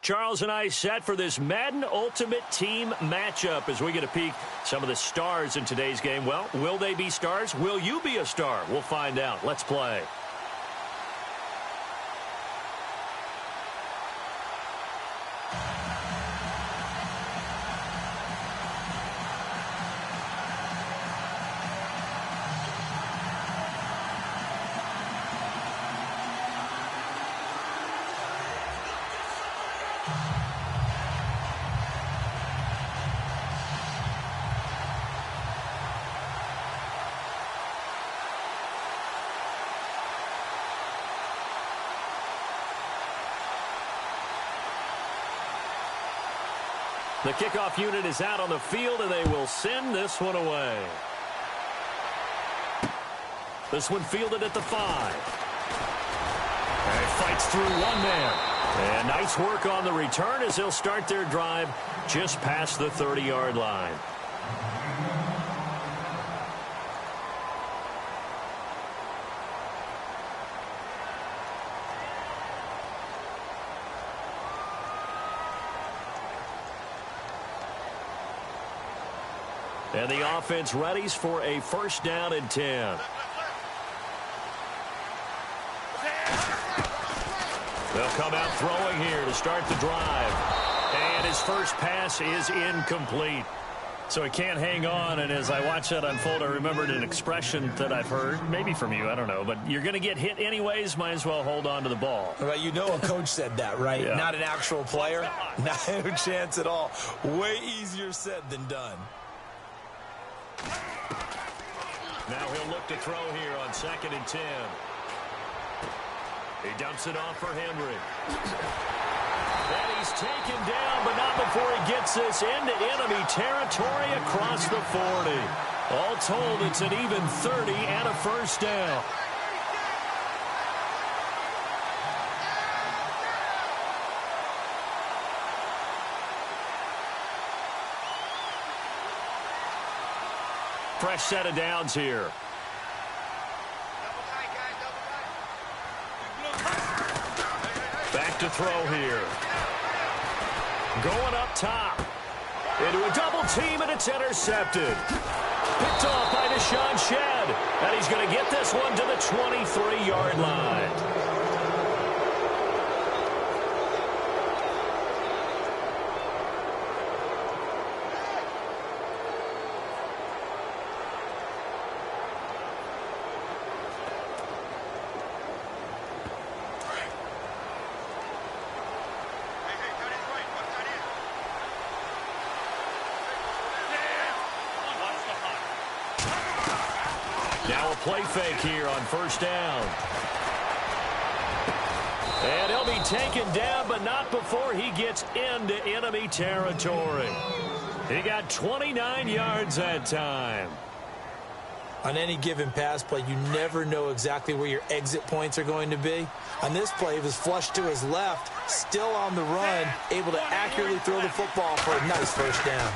Charles and I set for this Madden Ultimate Team matchup as we get a peek some of the stars in today's game. Well, will they be stars? Will you be a star? We'll find out. Let's play. The kickoff unit is out on the field, and they will send this one away. This one fielded at the 5. And he fights through one man. And nice work on the return as they'll start their drive just past the 30-yard line. And the offense readies for a first down and 10. They'll come out throwing here to start the drive. And his first pass is incomplete. So he can't hang on, and as I watch that unfold, I remembered an expression that I've heard, maybe from you, I don't know, but you're going to get hit anyways, might as well hold on to the ball. Well, you know a coach said that, right? Yeah. Not an actual player. No chance at all. Way easier said than done. Now he'll look to throw here on 2nd and 10. He dumps it off for Henry. And he's taken down, but not before he gets this into enemy territory across the 40. All told, it's an even 30 and a first down. Fresh set of downs here. Back to throw here. Going up top. Into a double team, and it's intercepted. Picked off by Deshaun Shedd. And he's going to get this one to the 23-yard line. Now a play fake here on first down. And he'll be taken down, but not before he gets into enemy territory. He got 29 yards that time. On any given pass play, you never know exactly where your exit points are going to be. On this play, it was flushed to his left, still on the run, able to accurately throw the football for a nice first down.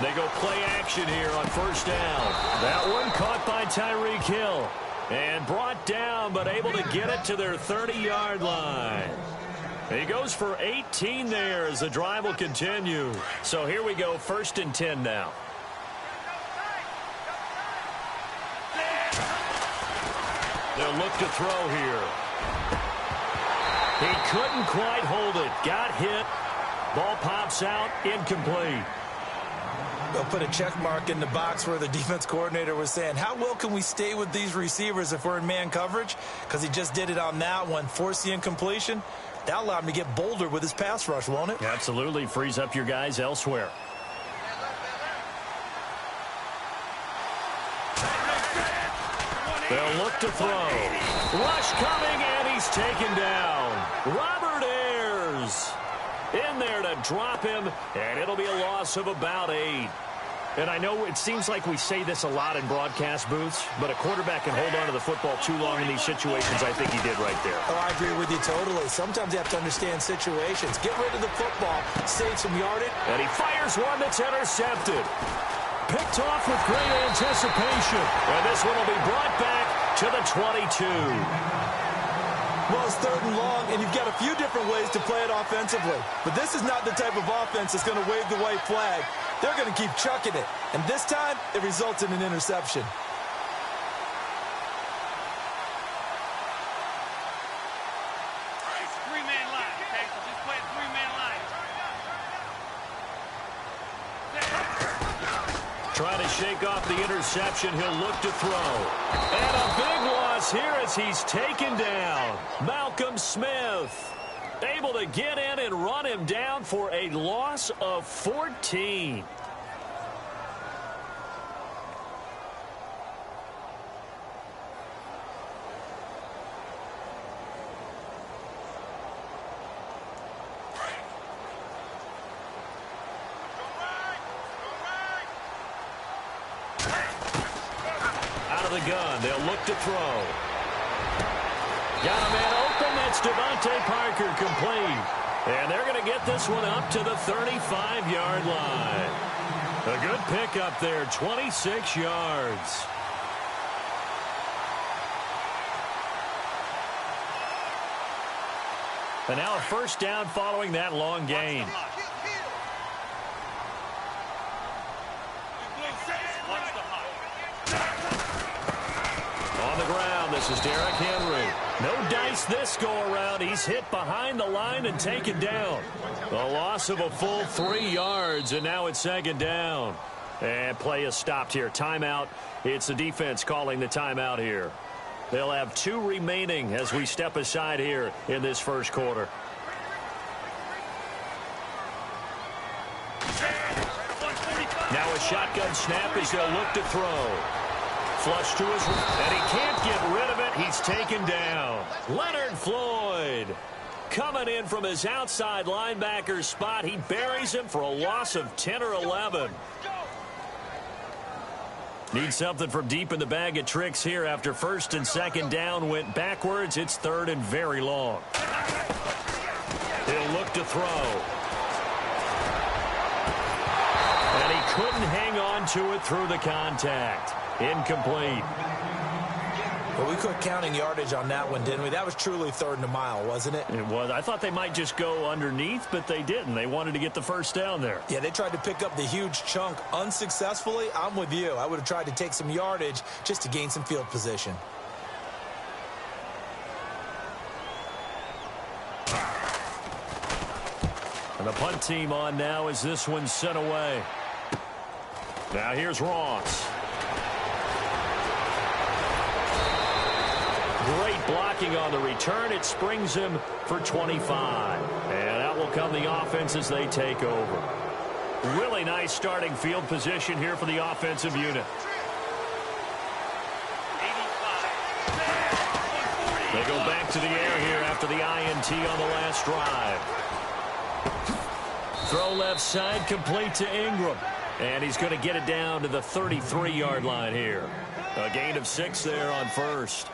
They go play action here on first down. That one caught by Tyreek Hill. And brought down, but able to get it to their 30-yard line. He goes for 18 there as the drive will continue. So here we go, 1st and 10 now. They'll look to throw here. He couldn't quite hold it. Got hit. Ball pops out, incomplete. They'll put a check mark in the box where the defense coordinator was saying, how well can we stay with these receivers if we're in man coverage? Because he just did it on that one, forced the incompletion. That allowed him to get bolder with his pass rush, won't it? Absolutely. Frees up your guys elsewhere. They'll look to throw. Rush coming, and he's taken down. Robert Ayers in there to drop him, and it'll be a loss of about 8. And I know it seems like we say this a lot in broadcast booths, but a quarterback can hold on to the football too long in these situations. I think he did right there. Oh, I agree with you totally. Sometimes you have to understand situations. Get rid of the football, save some yardage. And he fires one that's intercepted. Picked off with great anticipation. And this one will be brought back to the 22. Well, it's 3rd and long, and you've got a few different ways to play it offensively. But this is not the type of offense that's going to wave the white flag. They're going to keep chucking it. And this time, it results in an interception. Three-man line, okay? So just play a three-man line. Trying to shake off the interception. He'll look to throw. And a big loss here as he's taken down. Malcolm Smith able to get in and run him down for a loss of 14. The gun. They'll look to throw. Got a man open. That's Devontae Parker, complete. And they're going to get this one up to the 35-yard line. A good pickup there, 26 yards. And now a first down following that long gain. On the ground, this is Derrick Henry. No dice this go-around. He's hit behind the line and taken down. A loss of a full 3 yards, and now it's 2nd down. And play is stopped here. Timeout. It's the defense calling the timeout here. They'll have 2 remaining as we step aside here in this first quarter. Now a shotgun snap as they'll look to throw. Flush to his right, and he can't get rid of it. He's taken down. Leonard Floyd coming in from his outside linebacker spot. He buries him for a loss of 10 or 11. Need something from deep in the bag of tricks here after 1st and 2nd down went backwards. It's 3rd and very long. He'll look to throw. And he couldn't hang on to it through the contact. Incomplete. Well, we quit counting yardage on that one, didn't we? That was truly 3rd and a mile, wasn't it? It was. I thought they might just go underneath, but they didn't. They wanted to get the first down there. Yeah, they tried to pick up the huge chunk unsuccessfully. I'm with you. I would have tried to take some yardage just to gain some field position. And the punt team on now as this one's sent away. Now here's Ross. Great blocking on the return. It springs him for 25. And out will come the offense as they take over. Really nice starting field position here for the offensive unit. They go back to the air here after the INT on the last drive. Throw left side, complete to Ingram. And he's going to get it down to the 33-yard line here. A gain of 6 there on first.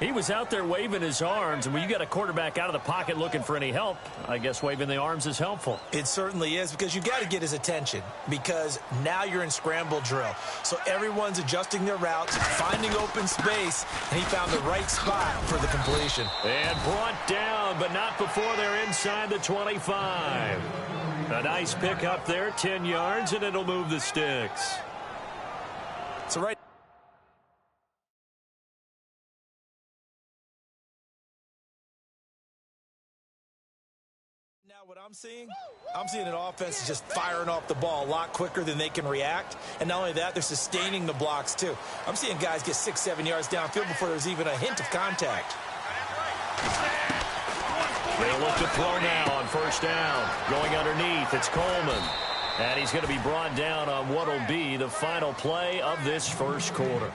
He was out there waving his arms, and when you got a quarterback out of the pocket looking for any help, I guess waving the arms is helpful. It certainly is, because you got to get his attention, because now you're in scramble drill. So everyone's adjusting their routes, finding open space, and he found the right spot for the completion. And brought down, but not before they're inside the 25. A nice pick up there, 10 yards, and it'll move the sticks. So right now, what I'm seeing an offense just firing off the ball a lot quicker than they can react. And not only that, they're sustaining the blocks, too. I'm seeing guys get 6-7 yards downfield before there's even a hint of contact. They'll look to throw now on first down. Going underneath, it's Coleman. And he's going to be brought down on what will be the final play of this first quarter.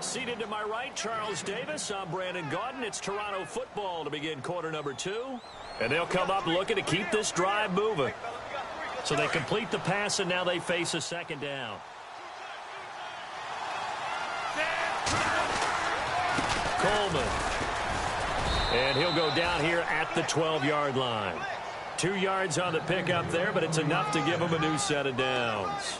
Seated to my right, Charles Davis. I'm Brandon Gaudin. It's Toronto football to begin quarter number 2. And they'll come up looking to keep this drive moving. So they complete the pass, and now they face a second down. Coleman. And he'll go down here at the 12-yard line. 2 yards on the pickup there, but it's enough to give him a new set of downs.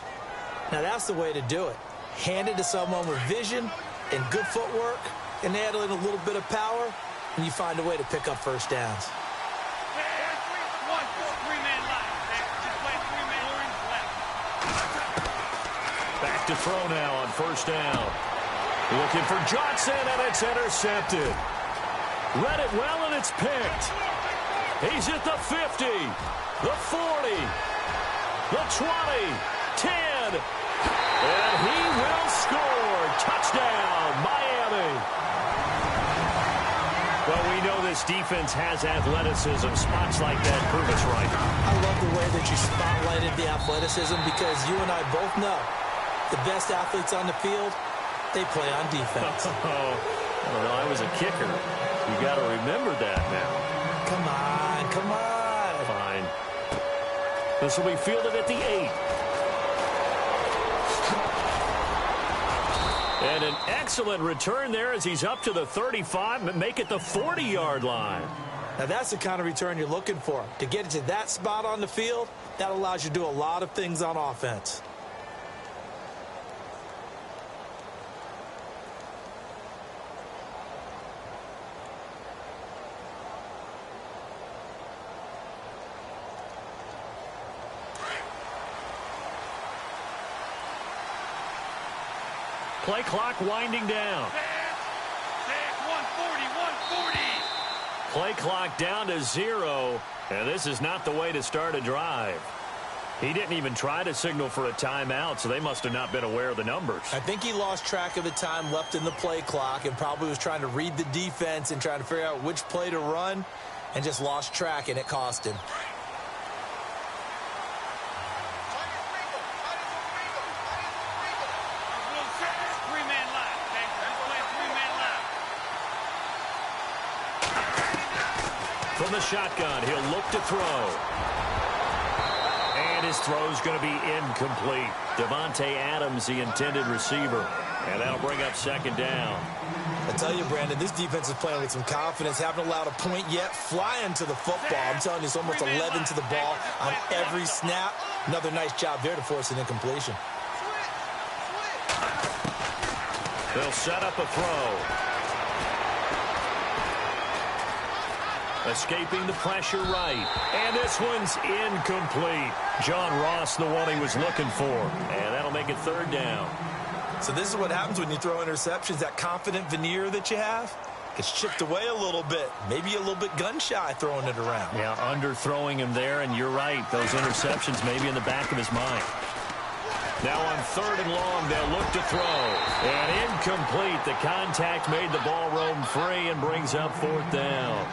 Now, that's the way to do it. Hand it to someone with vision and good footwork, and add in a little bit of power, and you find a way to pick up first downs. Three-man line. Just play three-man lines left. Back to throw now on first down. Looking for Johnson, and it's intercepted. Read it well, and it's picked. He's at the 50, the 40, the 20, 10, and he will score. Touchdown, Miami. Well, we know this defense has athleticism. Spots like that prove us right. I love the way that you spotlighted the athleticism because you and I both know the best athletes on the field, they play on defense. Well, I was a kicker. You got to remember that now. Come on, come on. Fine. This will be fielded at the 8. And an excellent return there as he's up to the 35 and make it the 40-yard line. Now, that's the kind of return you're looking for. To get it to that spot on the field, that allows you to do a lot of things on offense. Play clock winding down. 140. Play clock down to 0, and this is not the way to start a drive. He didn't even try to signal for a timeout, so they must have not been aware of the numbers. I think he lost track of the time left in the play clock and probably was trying to read the defense and trying to figure out which play to run and just lost track, and it cost him. From the shotgun, he'll look to throw. And his throw's going to be incomplete. Devontae Adams, the intended receiver. And that'll bring up second down. I tell you, Brandon, this defense is playing with some confidence. Haven't allowed a point yet. Flying to the football. I'm telling you, it's almost 11 to the ball on every snap. Another nice job there to force an incompletion. They'll set up a throw. Escaping the pressure right. And this one's incomplete. John Ross, the one he was looking for. And that'll make it third down. So this is what happens when you throw interceptions. That confident veneer that you have gets chipped away a little bit. Maybe a little bit gun-shy throwing it around. Yeah, underthrowing him there, and you're right. Those interceptions may be in the back of his mind. Now on third and long, they'll look to throw. And incomplete. The contact made the ball roam free and brings up fourth down.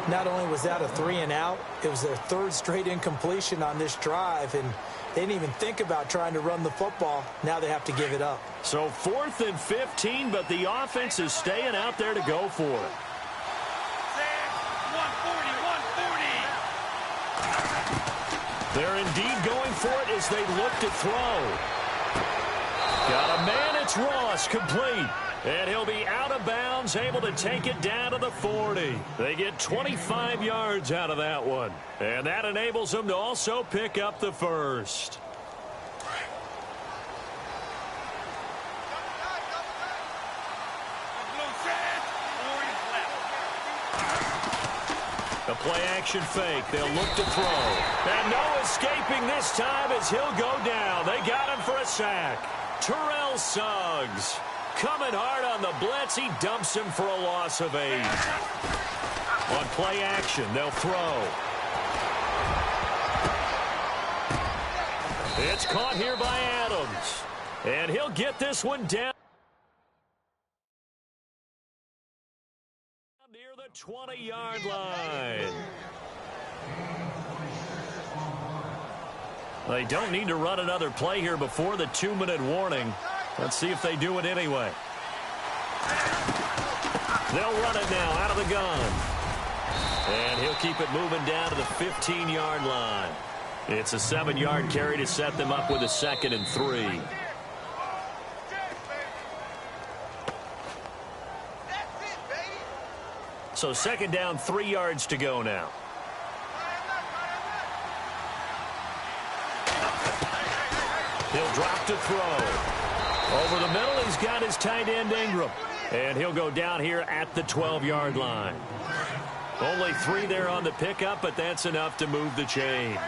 Not only was that a 3-and-out, it was their third straight incompletion on this drive, and they didn't even think about trying to run the football. Now they have to give it up. So 4th and 15, but the offense is staying out there to go for it. 140. They're indeed going for it as they look to throw. Got a man, it's Ross, complete. And he'll be out of bounds, able to take it down to the 40. They get 25 yards out of that one. And that enables them to also pick up the first. The play-action fake. They'll look to throw. And no escaping this time as he'll go down. They got him for a sack. Terrell Suggs. Coming hard on the blitz, he dumps him for a loss of 8. On play action, they'll throw. It's caught here by Adams. And he'll get this one down near the 20-yard line. They don't need to run another play here before the 2-minute warning. Let's see if they do it anyway. They'll run it now out of the gun. And he'll keep it moving down to the 15-yard line. It's a 7-yard carry to set them up with a 2nd and 3. So 2nd down, 3 yards to go now. He'll drop to throw. Over the middle, he's got his tight end, Ingram. And he'll go down here at the 12-yard line. Only 3 there on the pickup, but that's enough to move the chains.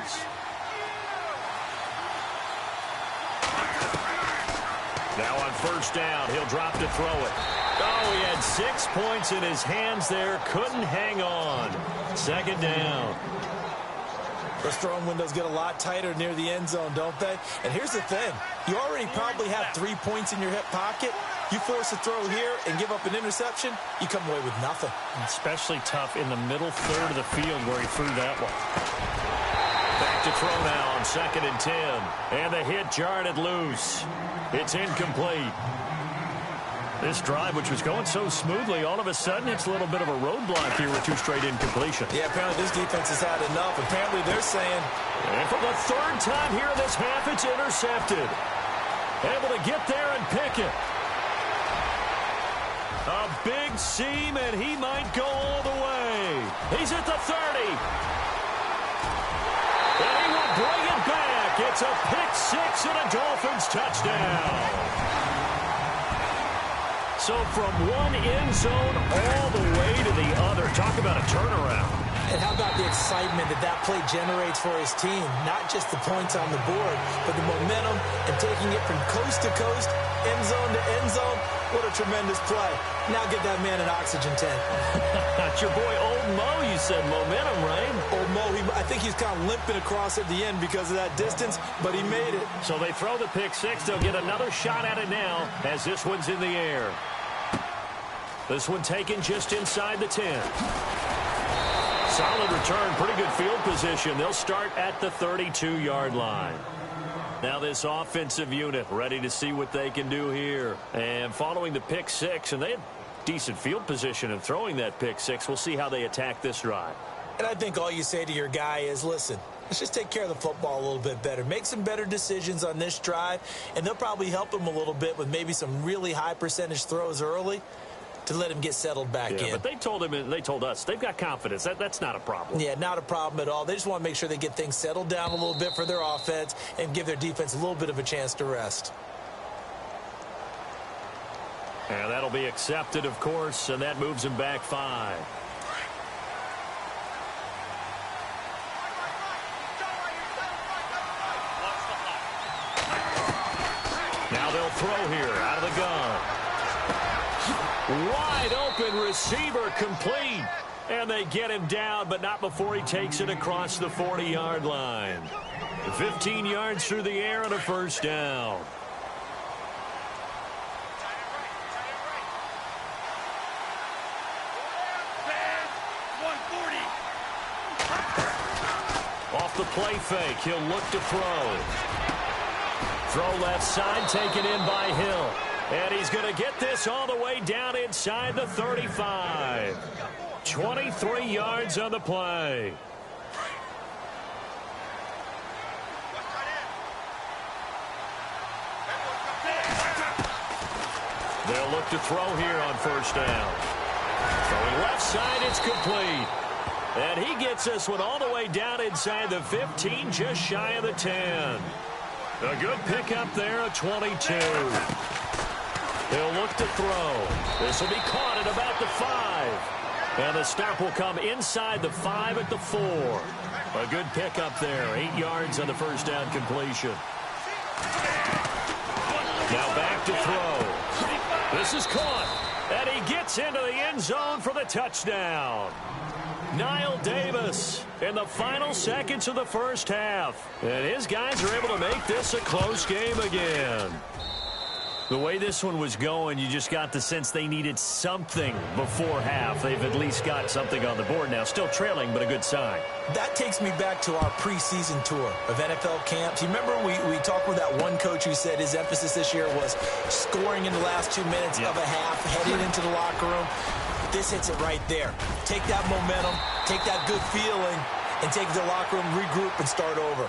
Now on first down, he'll drop to throw it. Oh, he had 6 points in his hands there. Couldn't hang on. Second down. Those throwing windows get a lot tighter near the end zone, don't they? And here's the thing. You already probably have 3 points in your hip pocket. You force a throw here and give up an interception, you come away with nothing. Especially tough in the middle third of the field where he threw that one. Back to throw now on 2nd and 10. And the hit jarred it loose. It's incomplete. This drive, which was going so smoothly, all of a sudden it's a little bit of a roadblock here with 2 straight incompletions. Yeah, apparently this defense has had enough. Apparently they're saying... And for the 3rd time here in this half, it's intercepted. Able to get there and pick it. A big seam, and he might go all the way. He's at the 30. And he will bring it back. It's a pick 6 and a Dolphins touchdown. So from one end zone all the way to the other. Talk about a turnaround. And how about the excitement that that play generates for his team? Not just the points on the board, but the momentum and taking it from coast to coast, end zone to end zone. What a tremendous play. Now get that man an oxygen tank. That's your boy Old Mo, you said. Momentum, right? Old Mo, I think he's kind of limping across at the end because of that distance, but he made it. So they throw the pick 6. They'll get another shot at it now as this one's in the air. This one taken just inside the 10. Solid return, pretty good field position. They'll start at the 32-yard line. Now this offensive unit ready to see what they can do here. And following the pick 6, and they had decent field position in throwing that pick 6. We'll see how they attack this drive. And I think all you say to your guy is, listen, let's just take care of the football a little bit better. Make some better decisions on this drive, and they'll probably help him a little bit with maybe some really high percentage throws early to let him get settled back in. But they told him, and they told us, they've got confidence. That's not a problem. Yeah, not a problem at all. They just want to make sure they get things settled down a little bit for their offense and give their defense a little bit of a chance to rest. And that'll be accepted, of course, and that moves him back 5. Now they'll throw here out of the gun. Wide open receiver complete. And they get him down, but not before he takes it across the 40-yard line. 15 yards through the air and a first down. Off the play fake, he'll look to throw. Throw left side, taken in by Hill. And he's going to get this all the way down inside the 35. 23 yards on the play. They'll look to throw here on first down. Throwing left side, it's complete. And he gets this one all the way down inside the 15, just shy of the 10. A good pickup there, a 22. They'll look to throw. This will be caught at about the 5. And the stop will come inside the 5 at the 4. A good pickup there, 8 yards on the first down completion. Now back to throw. This is caught. And he gets into the end zone for the touchdown. Niall Davis in the final seconds of the first half. And his guys are able to make this a close game again. The way this one was going, you just got the sense they needed something before half. They've at least got something on the board now. Still trailing, but a good sign. That takes me back to our preseason tour of NFL camps. You remember we talked with that one coach who said his emphasis this year was scoring in the last 2 minutes of a half, heading into the locker room. This hits it right there. Take that momentum, take that good feeling, and take it to the locker room, regroup, and start over.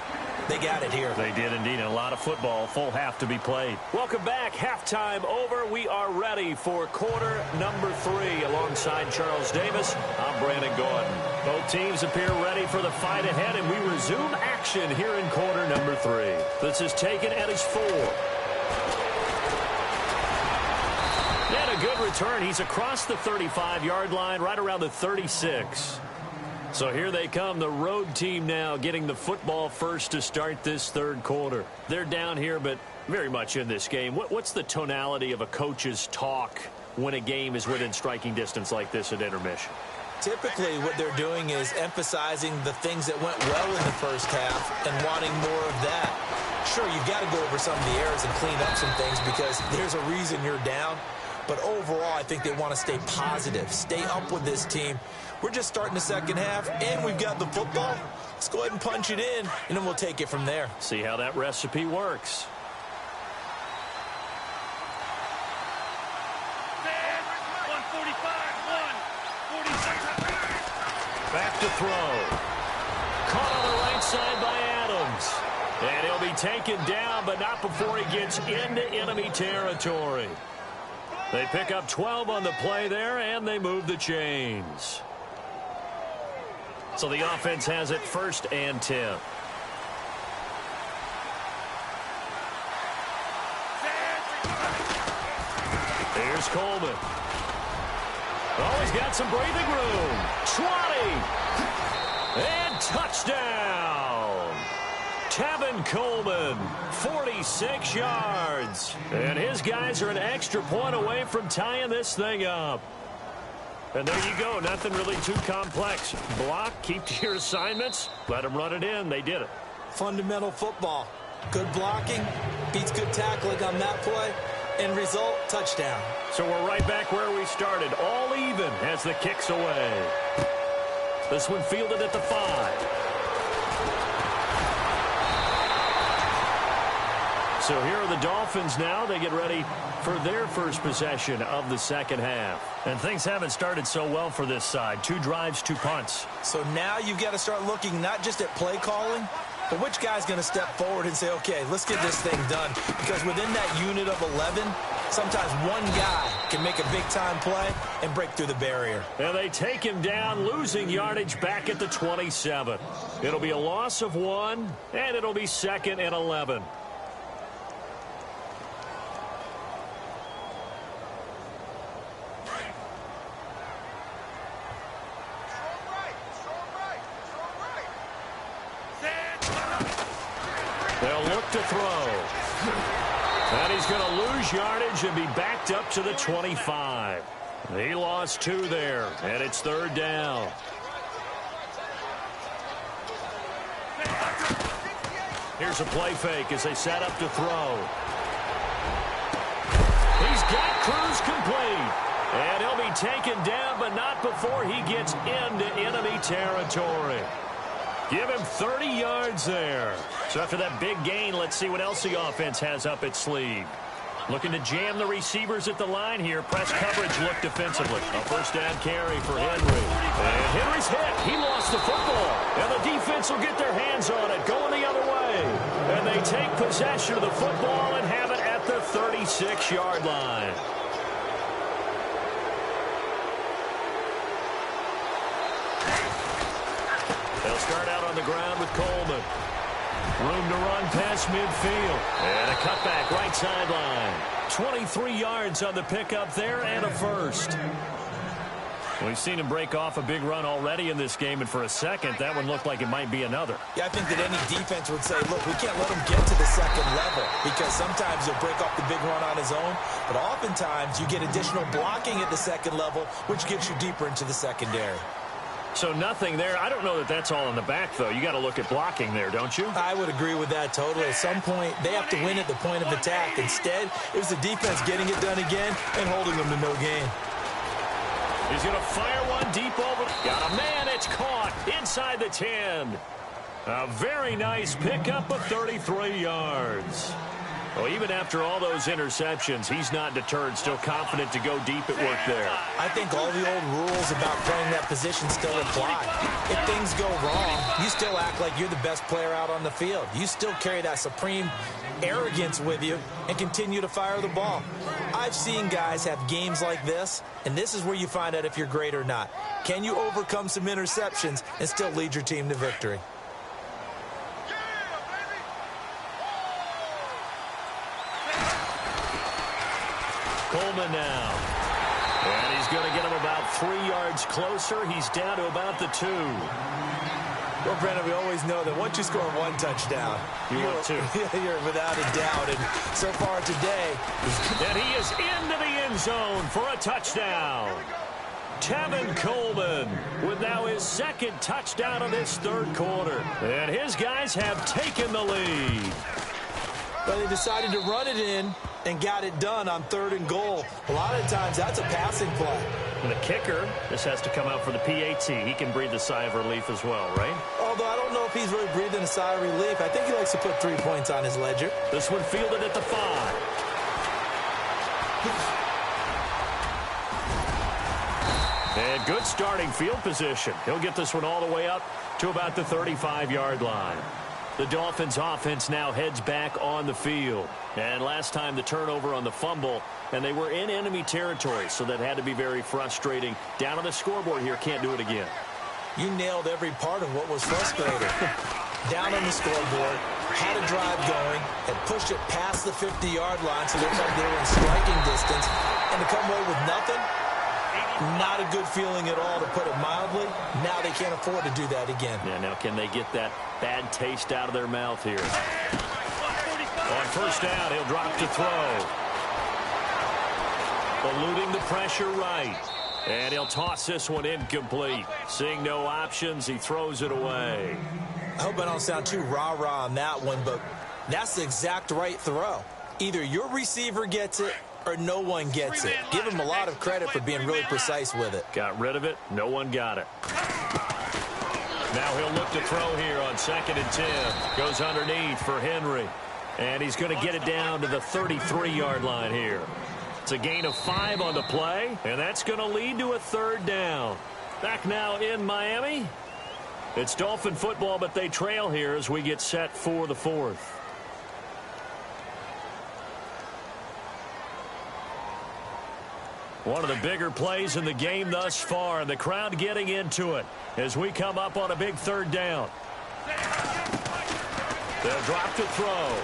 They got it here. They did indeed. And a lot of football, full half to be played. Welcome back. Halftime over. We are ready for quarter number 3. Alongside Charles Davis, I'm Brandon Gordon. Both teams appear ready for the fight ahead, and we resume action here in quarter number 3. This is taken at his 4. And a good return. He's across the 35-yard line, right around the 36. So here they come, the road team now getting the football first to start this third quarter. They're down here, but very much in this game. What's the tonality of a coach's talk when a game is within striking distance like this at intermission? Typically, what they're doing is emphasizing the things that went well in the first half and wanting more of that. Sure, you've got to go over some of the errors and clean up some things because there's a reason you're down. But overall, I think they want to stay positive, stay up with this team. We're just starting the second half, and we've got the football. Let's go ahead and punch it in, and then we'll take it from there. See how that recipe works. Back to throw. Caught on the right side by Adams. And he'll be taken down, but not before he gets into enemy territory. They pick up 12 on the play there, and they move the chains. So the offense has it 1st and 10. Here's Coleman. Oh, he's got some breathing room. 20. And touchdown. Tevin Coleman, 46 yards. And his guys are an extra point away from tying this thing up. And there you go. Nothing really too complex. Block, keep to your assignments, let them run it in. They did it. Fundamental football. Good blocking, beats good tackling on that play. End result, touchdown. So we're right back where we started. All even as the kick's away. This one fielded at the 5. So here are the Dolphins now. They get ready for their first possession of the second half. And things haven't started so well for this side. 2 drives, 2 punts. So now you've got to start looking not just at play calling, but which guy's going to step forward and say, okay, let's get this thing done. Because within that unit of 11, sometimes one guy can make a big-time play and break through the barrier. And they take him down, losing yardage back at the 27. It'll be a loss of 1, and it'll be 2nd and 11. They'll look to throw. And he's going to lose yardage and be backed up to the 25. He lost 2 there, and it's 3rd down. Here's a play fake as they set up to throw. He's got Cruz complete. And he'll be taken down, but not before he gets into enemy territory. Give him 30 yards there. So after that big gain, let's see what else the offense has up its sleeve. Looking to jam the receivers at the line here. Press coverage look defensively. A 1st down carry for Henry. And Henry's hit. He lost the football. And the defense will get their hands on it, going the other way. And they take possession of the football and have it at the 36-yard line. They'll start out on the ground with Coleman. Room to run past midfield. And a cutback right sideline. 23 yards on the pickup there and a 1st. We've seen him break off a big run already in this game, and for a second, that one looked like it might be another. Yeah, I think that any defense would say, look, we can't let him get to the second level because sometimes he'll break off the big run on his own, but oftentimes you get additional blocking at the second level, which gets you deeper into the secondary. So nothing there. I don't know that that's all in the back, though. You got to look at blocking there, don't you? I would agree with that totally. At some point, they have to win at the point of attack. Instead, it was the defense getting it done again and holding them to no gain. He's going to fire one deep over. Got a man. It's caught inside the 10. A very nice pickup of 33 yards. Well, even after all those interceptions, he's not deterred, still confident to go deep at work there. I think all the old rules about playing that position still apply. If things go wrong, you still act like you're the best player out on the field. You still carry that supreme arrogance with you and continue to fire the ball. I've seen guys have games like this, and this is where you find out if you're great or not. Can you overcome some interceptions and still lead your team to victory? Coleman now. 3 yards closer. He's down to about the 2. Well, Brandon, we always know that once you score one touchdown, you're without a doubt. And so far today, and he is into the end zone for a touchdown. Tevin Coleman with now his second touchdown of this third quarter. And his guys have taken the lead. Well, they decided to run it in and got it done on 3rd and goal. A lot of times, that's a passing play. And the kicker, this has to come out for the PAT. He can breathe a sigh of relief as well, right? Although I don't know if he's really breathing a sigh of relief. I think he likes to put 3 points on his ledger. This one fielded at the 5. And good starting field position. He'll get this one all the way up to about the 35-yard line. The Dolphins offense now heads back on the field. And last time the turnover on the fumble, and they were in enemy territory, so that had to be very frustrating. Down on the scoreboard here, can't do it again. You nailed every part of what was frustrating. Down on the scoreboard, had a drive going, and pushed it past the 50-yard line, so it looked like they were in striking distance. And to come away with nothing, not a good feeling at all, to put it mildly. Now they can't afford to do that again. Yeah, now can they get that bad taste out of their mouth here? On first down, he'll drop to throw. Eluding the pressure right. And he'll toss this one incomplete. Seeing no options, he throws it away. I hope I don't sound too rah-rah on that one, but that's the exact right throw. Either your receiver gets it or no one gets it. Give him a lot of credit for being really precise with it. Got rid of it. No one got it. Now he'll look to throw here on 2nd and 10. Goes underneath for Henry. And he's going to get it down to the 33-yard line here. It's a gain of 5 on the play, and that's going to lead to a 3rd down. Back now in Miami. It's Dolphin football, but they trail here as we get set for the 4th. One of the bigger plays in the game thus far, and the crowd getting into it as we come up on a big 3rd down. They'll drop to throw.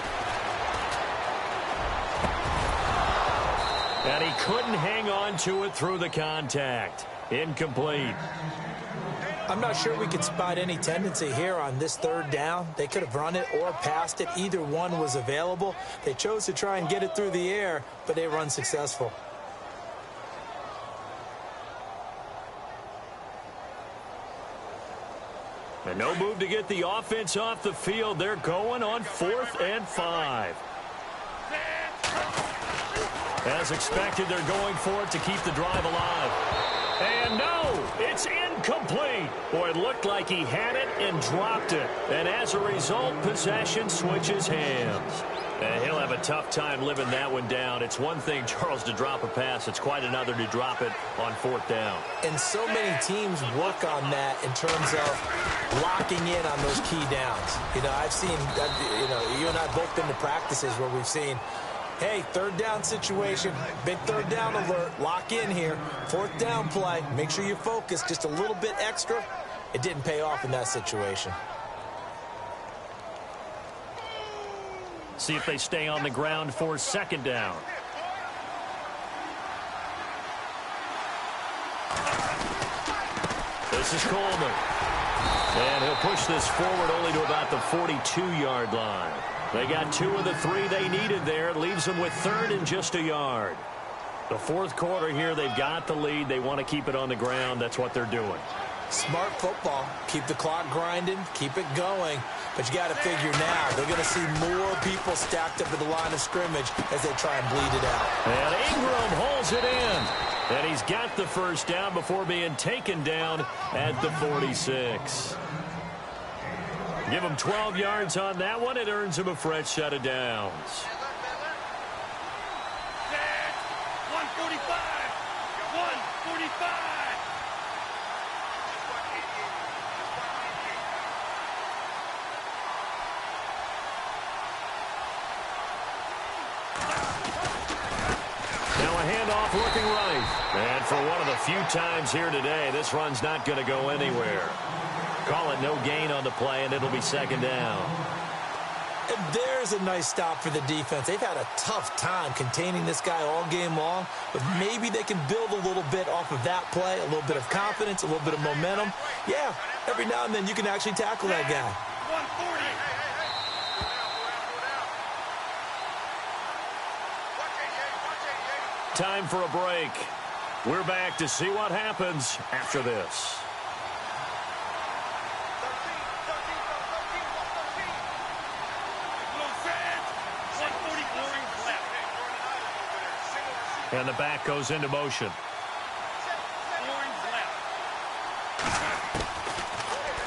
And he couldn't hang on to it through the contact. Incomplete. I'm not sure we could spot any tendency here on this 3rd down. They could have run it or passed it. Either one was available. They chose to try and get it through the air, but they were unsuccessful. And no move to get the offense off the field. They're going on 4th and 5. As expected, they're going for it to keep the drive alive. And no, it's incomplete. Boy, it looked like he had it and dropped it. And as a result, possession switches hands. And he'll have a tough time living that one down. It's one thing, Charles, to drop a pass. It's quite another to drop it on 4th down. And so many teams work on that in terms of locking in on those key downs. You know, I've seen, you and I have both been to practices where we've seen, hey, 3rd down situation, big 3rd down alert, lock in here, 4th down play, make sure you focus just a little bit extra. It didn't pay off in that situation. See if they stay on the ground for 2nd down. This is Coleman. And he'll push this forward only to about the 42-yard line. They got 2 of the 3 they needed there. It leaves them with 3rd and just a yard. The 4th quarter here, they've got the lead. They want to keep it on the ground. That's what they're doing. Smart football. Keep the clock grinding. Keep it going. But you got to figure now, they're going to see more people stacked up at the line of scrimmage as they try and bleed it out. And Ingram holds it in. And he's got the 1st down before being taken down at the 46. Give him 12 yards on that one. It earns him a fresh set of downs. 145. 145. Now a handoff looking right. And for one of the few times here today, this run's not going to go anywhere. Call it no gain on the play, and it'll be 2nd down. And there's a nice stop for the defense. They've had a tough time containing this guy all game long, but maybe they can build a little bit off of that play, a little bit of confidence, a little bit of momentum. Yeah, every now and then you can actually tackle that guy. 140. Time for a break. We're back to see what happens after this. And the back goes into motion.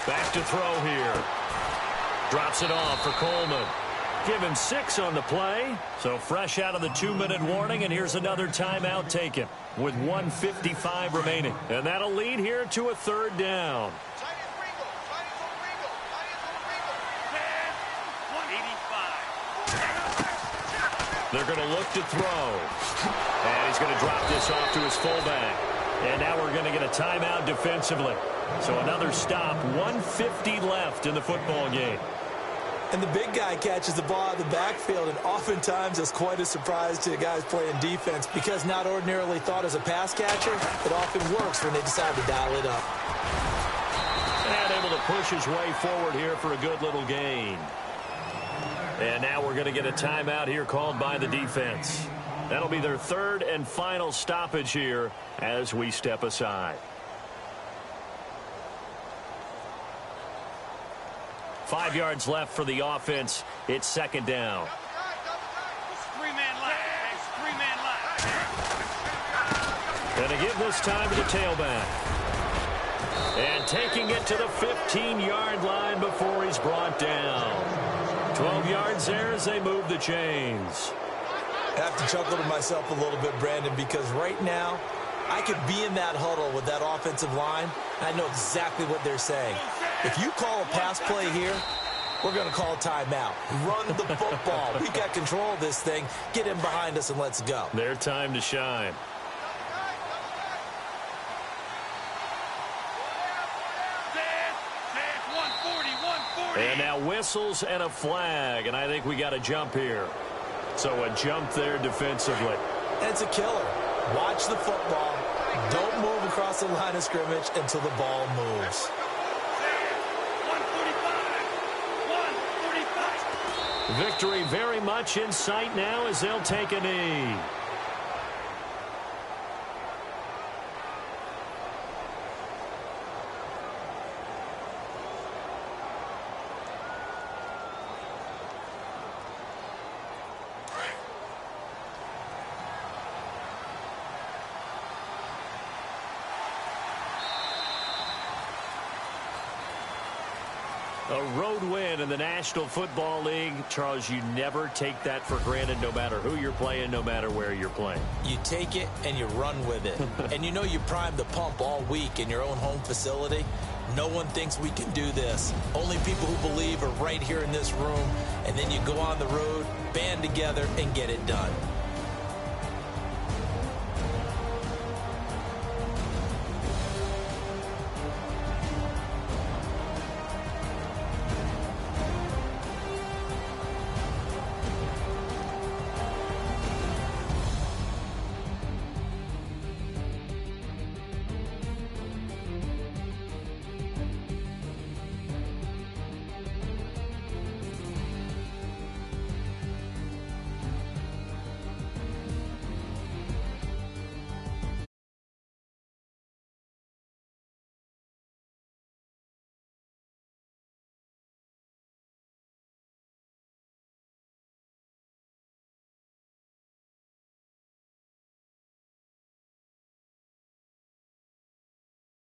Back to throw here. Drops it off for Coleman. Give him 6 on the play. So fresh out of the 2-minute warning, and here's another timeout taken with 1:55 remaining. And that'll lead here to a 3rd down. They're going to look to throw. And he's going to drop this off to his fullback. And now we're going to get a timeout defensively. So another stop, 1:50 left in the football game. And the big guy catches the ball out of the backfield, and oftentimes it's quite a surprise to the guys playing defense because not ordinarily thought as a pass catcher, it often works when they decide to dial it up. And able to push his way forward here for a good little gain. And now we're going to get a timeout here called by the defense. That'll be their 3rd and final stoppage here as we step aside. 5 yards left for the offense. It's 2nd down. 3-man line. 3-man line. And to give this time to the tailback. And taking it to the 15-yard line before he's brought down. 12 yards there as they move the chains. I have to chuckle to myself a little bit, Brandon, because right now I could be in that huddle with that offensive line, and I know exactly what they're saying. If you call a pass play here, we're going to call a timeout. Run the football. We got control of this thing. Get him behind us and let's go. Their time to shine. And now whistles and a flag, and I think we got a jump here. So a jump there defensively. And it's a killer. Watch the football. Don't move across the line of scrimmage until the ball moves. 145. Victory very much in sight now as they'll take a knee. A road win in the National Football League. Charles, you never take that for granted no matter who you're playing, no matter where you're playing. You take it and you run with it. And you know you primed the pump all week in your own home facility. No one thinks we can do this. Only people who believe are right here in this room. And then you go on the road, band together, and get it done.